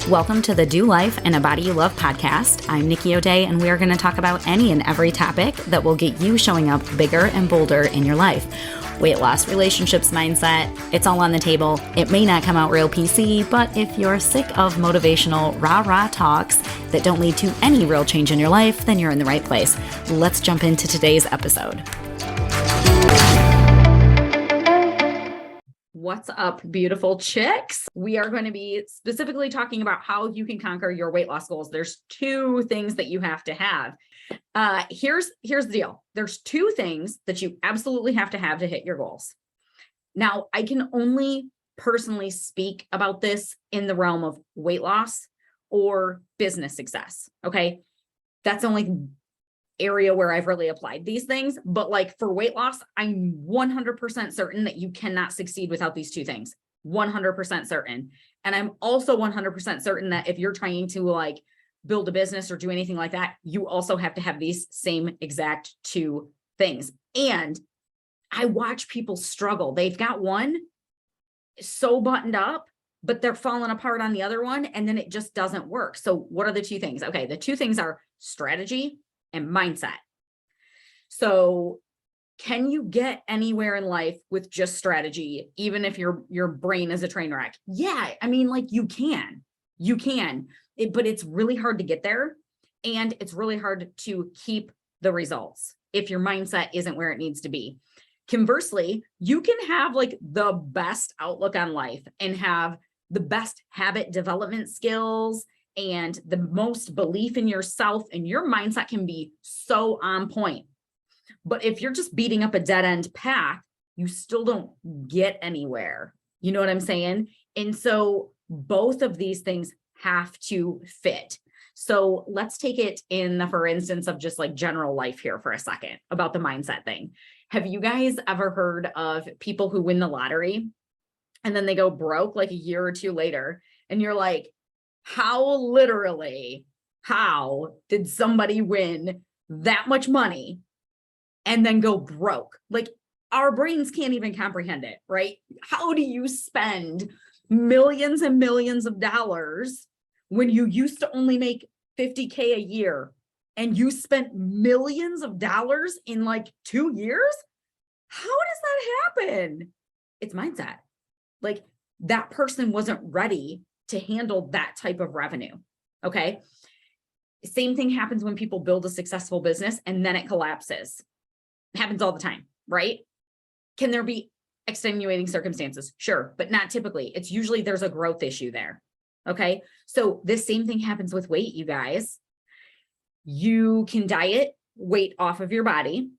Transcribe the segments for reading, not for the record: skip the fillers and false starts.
Welcome to the Do Life and a Body You Love podcast. I'm Nikki O'Day, and we are going to talk about any and every topic that will get you showing up bigger and bolder in your life. Weight loss, relationships, mindset, it's all on the table. It may not come out real PC, but if you're sick of motivational rah-rah talks that don't lead to any real change in your life, then you're in the right place. Let's jump into today's episode. What's up, beautiful chicks? We are going to be specifically talking about how you can conquer your weight loss goals. There's two things that you have to have. Here's the deal. There's two things that you absolutely have to hit your goals. Now, I can only personally speak about this in the realm of weight loss or business success. Okay. That's the only area where I've really applied these things. But like for weight loss, I'm 100% certain that you cannot succeed without these two things. 100% certain. And I'm also 100% certain that if you're trying to like build a business or do anything like that, you also have to have these same exact two things. And I watch people struggle. They've got one so buttoned up, but they're falling apart on the other one. And then it just doesn't work. So what are the two things? Okay. The two things are strategy and mindset. So can you get anywhere in life with just strategy, even if your brain is a train wreck? Yeah. I mean, like you can, but it's really hard to get there. And it's really hard to keep the results if your mindset isn't where it needs to be. Conversely, you can have like the best outlook on life and have the best habit development skills and the most belief in yourself, and your mindset can be so on point. But if you're just beating up a dead end path, you still don't get anywhere. You know what I'm saying? And so both of these things have to fit. So let's take it in the, for instance, of just like general life here for a second about the mindset thing. Have you guys ever heard of people who win the lottery and then they go broke like a year or two later? And you're like, how did somebody win that much money and then go broke? Like our brains can't even comprehend it, right? How do you spend millions and millions of dollars when you used to only make 50K a year and you spent millions of dollars in like 2 years? How does that happen? It's mindset. Like that person wasn't ready to handle that type of revenue. Okay. Same thing happens when people build a successful business and then it collapses. It happens all the time, right? Can there be extenuating circumstances? Sure, but not typically. It's usually there's a growth issue there. Okay. So this same thing happens with weight, you guys. You can diet weight off of your body,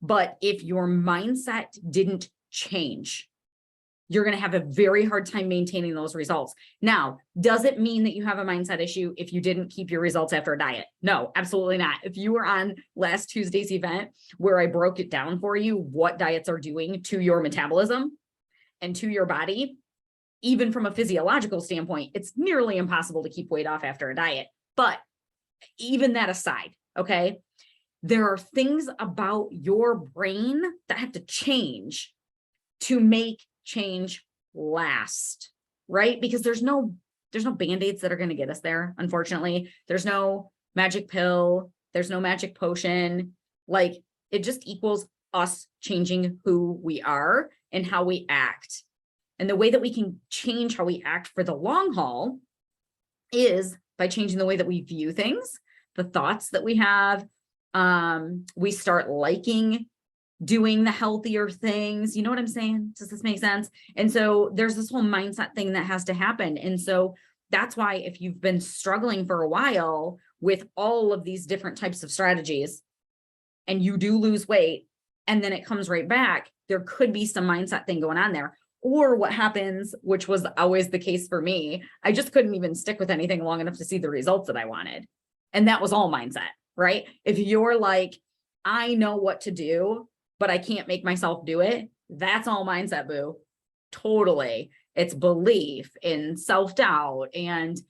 but if your mindset didn't change, you're going to have a very hard time maintaining those results. Now, does it mean that you have a mindset issue if you didn't keep your results after a diet? No, absolutely not. If you were on last Tuesday's event where I broke it down for you, what diets are doing to your metabolism and to your body, even from a physiological standpoint, it's nearly impossible to keep weight off after a diet. But even that aside, okay, there are things about your brain that have to change to make change last, right? Because there's no band-aids that are going to get us there. Unfortunately, there's no magic pill. There's no magic potion. Like it just equals us changing who we are and how we act. And the way that we can change how we act for the long haul is by changing the way that we view things, the thoughts that we have. We start liking doing the healthier things. You know what I'm saying? Does this make sense? And so there's this whole mindset thing that has to happen. And so that's why if you've been struggling for a while with all of these different types of strategies and you do lose weight and then it comes right back, there could be some mindset thing going on there. Or what happens, which was always the case for me, I just couldn't even stick with anything long enough to see the results that I wanted. And that was all mindset, right? If you're like, I know what to do, but I can't make myself do it, that's all mindset, boo. Totally. It's belief in self-doubt and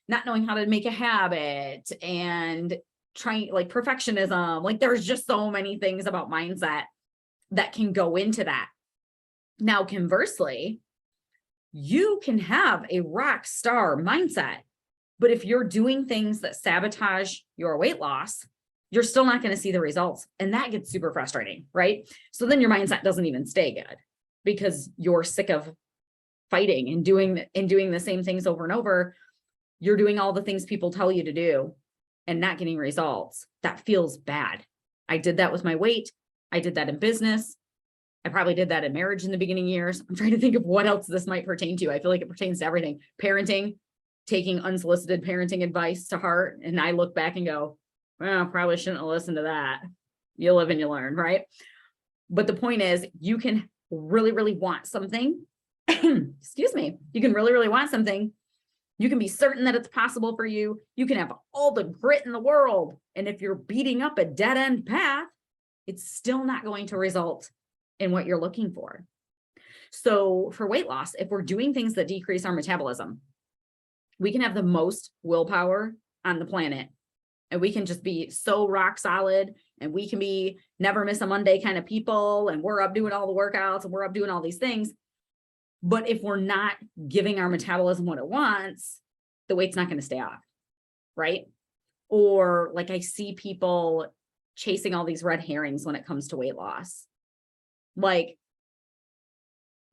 not knowing how to make a habit and trying like perfectionism. Like there's just so many things about mindset that can go into that. Now, conversely, you can have a rock star mindset But if you're doing things that sabotage your weight loss, you're still not going to see the results. And that gets super frustrating, right? So then your mindset doesn't even stay good because you're sick of fighting and doing the same things over and over. You're doing all the things people tell you to do and not getting results. That feels bad. I did that with my weight. I did that in business. I probably did that in marriage in the beginning years. I'm trying to think of what else this might pertain to. I feel like it pertains to everything. Parenting, taking unsolicited parenting advice to heart. And I look back and go, well, probably shouldn't have listened to that. You live and you learn, right? But the point is, you can really, really want something. Excuse me. You can really, really want something. You can be certain that it's possible for you. You can have all the grit in the world. And if you're beating up a dead end path, it's still not going to result in what you're looking for. So for weight loss, if we're doing things that decrease our metabolism, we can have the most willpower on the planet. And we can just be so rock solid, and we can be never miss a Monday kind of people. And we're up doing all the workouts and we're up doing all these things. But if we're not giving our metabolism what it wants, the weight's not going to stay off, right? Or like I see people chasing all these red herrings when it comes to weight loss. Like,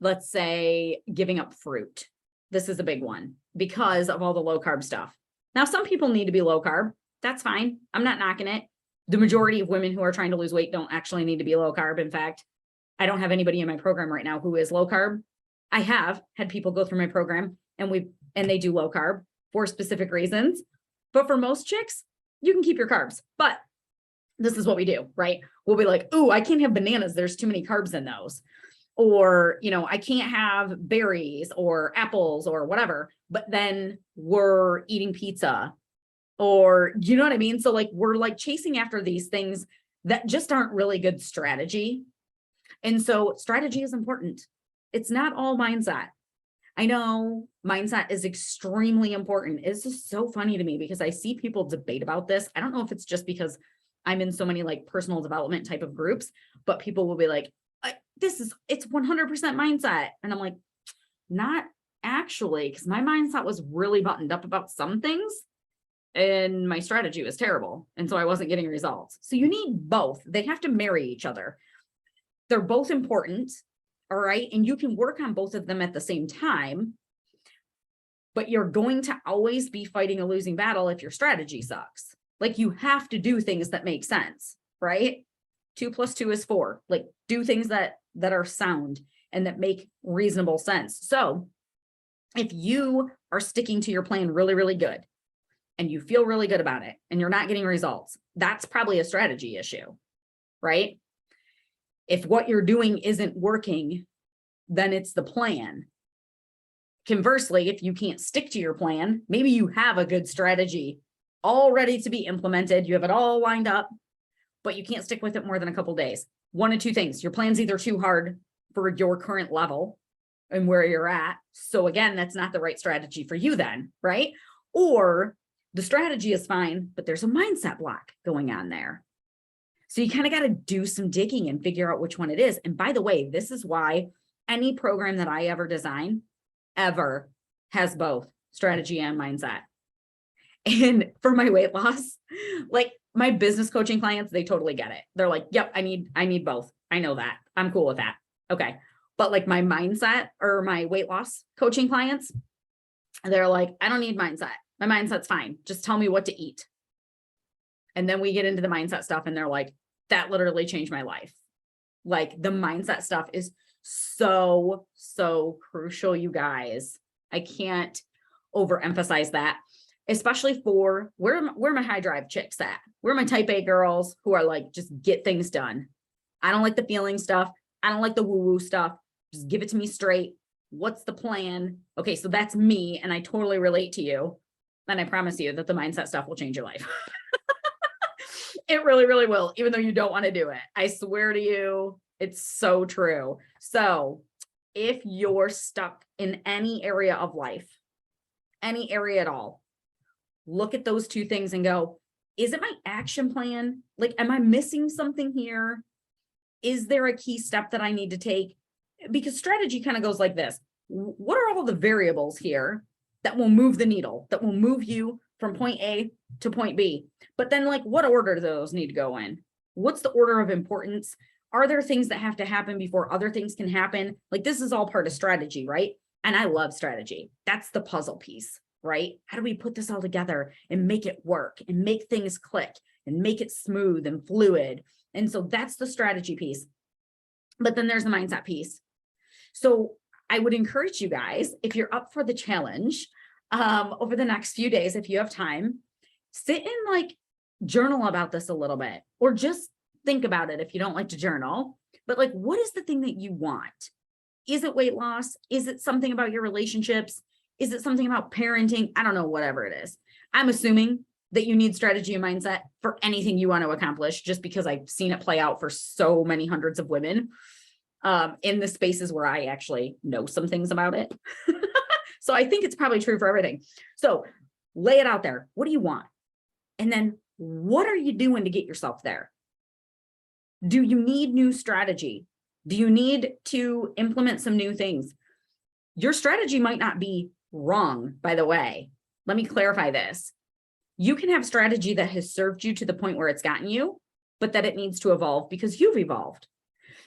let's say giving up fruit. This is a big one because of all the low carb stuff. Now, some people need to be low carb. That's fine. I'm not knocking it. The majority of women who are trying to lose weight don't actually need to be low carb. In fact, I don't have anybody in my program right now who is low carb. I have had people go through my program and they do low carb for specific reasons. But for most chicks, you can keep your carbs. But this is what we do, right? We'll be like, oh, I can't have bananas. There's too many carbs in those. Or, I can't have berries or apples or whatever. But then we're eating pizza. Or, you know what I mean? So like, we're like chasing after these things that just aren't really good strategy. And so strategy is important. It's not all mindset. I know mindset is extremely important. It's just so funny to me because I see people debate about this. I don't know if it's just because I'm in so many like personal development type of groups, but people will be like, it's 100% mindset. And I'm like, not actually, because my mindset was really buttoned up about some things. And my strategy was terrible. And so I wasn't getting results. So you need both. They have to marry each other. They're both important. All right. And you can work on both of them at the same time, but you're going to always be fighting a losing battle if your strategy sucks. Like you have to do things that make sense, right? 2 + 2 is 4. Like do things that are sound and that make reasonable sense. So if you are sticking to your plan really, really good, and you feel really good about it and you're not getting results, that's probably a strategy issue, right? If what you're doing isn't working, then it's the plan. Conversely, if you can't stick to your plan, maybe you have a good strategy all ready to be implemented. You have it all lined up, but you can't stick with it more than a couple of days. One of two things: your plan's either too hard for your current level and where you're at. So again, that's not the right strategy for you then, right? Or the strategy is fine, but there's a mindset block going on there. So you kind of got to do some digging and figure out which one it is. And by the way, this is why any program that I ever design ever has both strategy and mindset. And for my weight loss, like my business coaching clients, they totally get it. They're like, yep, I need both. I know that. I'm cool with that. Okay. But like my mindset or my weight loss coaching clients, they're like, I don't need mindset. My mindset's fine. Just tell me what to eat. And then we get into the mindset stuff and they're like, that literally changed my life. Like the mindset stuff is so crucial, you guys. I can't overemphasize that, especially for where my high drive chicks at. Where my type A girls who are like, just get things done. I don't like the feeling stuff. I don't like the woo-woo stuff. Just give it to me straight. What's the plan? Okay, so that's me. And I totally relate to you. And I promise you that the mindset stuff will change your life. It really, really will, even though you don't want to do it. I swear to you, it's so true. So if you're stuck in any area of life, any area at all, look at those two things and go, is it my action plan? Like, am I missing something here? Is there a key step that I need to take? Because strategy kind of goes like this. What are all the variables here? that will move the needle, that will move you from point A to point B. But then like, what order do those need to go in? What's the order of importance? Are there things that have to happen before other things can happen? Like this is all part of strategy, right? And I love strategy. That's the puzzle piece, right? How do we put this all together and make it work and make things click and make it smooth and fluid? And so that's the strategy piece. But then there's the mindset piece. So I would encourage you guys, if you're up for the challenge, over the next few days, if you have time, sit and like journal about this a little bit, or just think about it if you don't like to journal. But like, what is the thing that you want? Is it weight loss? Is it something about your relationships? Is it something about parenting? I don't know, whatever it is. I'm assuming that you need strategy and mindset for anything you want to accomplish, just because I've seen it play out for so many hundreds of women in the spaces where I actually know some things about it. So I think it's probably true for everything. So lay it out there. What do you want? And then what are you doing to get yourself there? Do you need new strategy? Do you need to implement some new things? Your strategy might not be wrong, by the way. Let me clarify this. You can have strategy that has served you to the point where it's gotten you, but that it needs to evolve because you've evolved.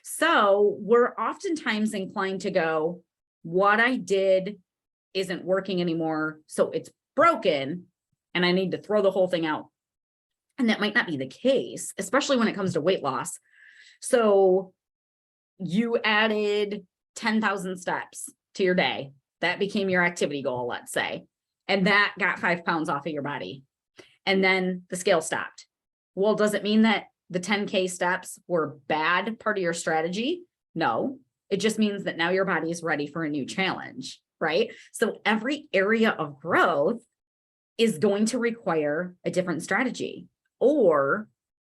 So we're oftentimes inclined to go, what I did isn't working anymore, so it's broken and I need to throw the whole thing out. And that might not be the case, especially when it comes to weight loss. So you added 10,000 steps to your day. That became your activity goal, let's say. And that got 5 pounds off of your body. And then the scale stopped. Well, does it mean that the 10K steps were bad part of your strategy? No, it just means that now your body is ready for a new challenge, right? So every area of growth is going to require a different strategy, or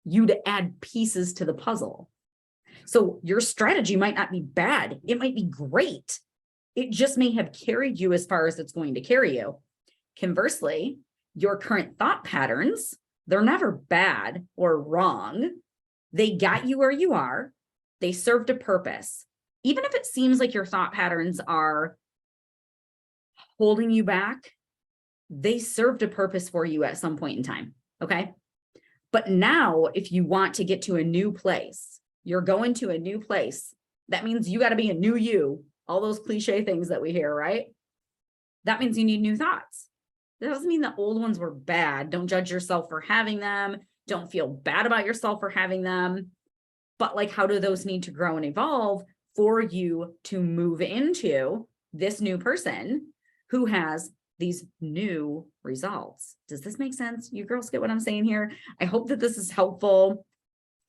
you to add pieces to the puzzle. So your strategy might not be bad. It might be great. It just may have carried you as far as it's going to carry you. Conversely, your current thought patterns, they're never bad or wrong. They got you where you are. They served a purpose. Even if it seems like your thought patterns are holding you back, they served a purpose for you at some point in time, okay? But now, if you want to get to a new place, you're going to a new place. That means you got to be a new you. All those cliche things that we hear, right? That means you need new thoughts. That doesn't mean the old ones were bad. Don't judge yourself for having them. Don't feel bad about yourself for having them. But like, how do those need to grow and evolve for you to move into this new person who has these new results? Does this make sense? You girls get what I'm saying here? I hope that this is helpful.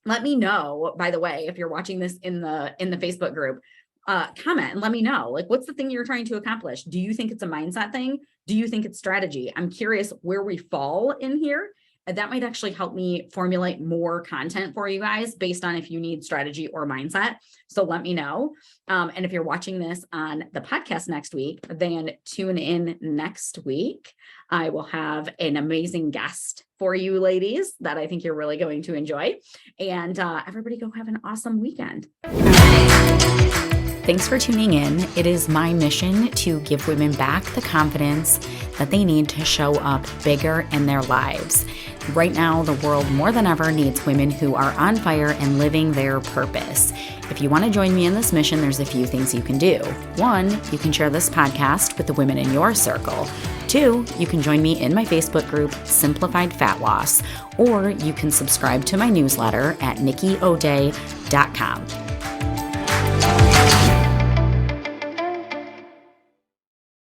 Let me know, by the way, if you're watching this in the Facebook group, comment and let me know, like, what's the thing you're trying to accomplish? Do you think it's a mindset thing? Do you think it's strategy? I'm curious where we fall in here. And that might actually help me formulate more content for you guys based on if you need strategy or mindset. So let me know. And if you're watching this on the podcast next week, then tune in next week. I will have an amazing guest for you ladies that I think you're really going to enjoy. And everybody go have an awesome weekend. Thanks for tuning in. It is my mission to give women back the confidence that they need to show up bigger in their lives. Right now, the world more than ever needs women who are on fire and living their purpose. If you want to join me in this mission, there's a few things you can do. 1, you can share this podcast with the women in your circle. 2, you can join me in my Facebook group, Simplified Fat Loss, or you can subscribe to my newsletter at nikkioday.com.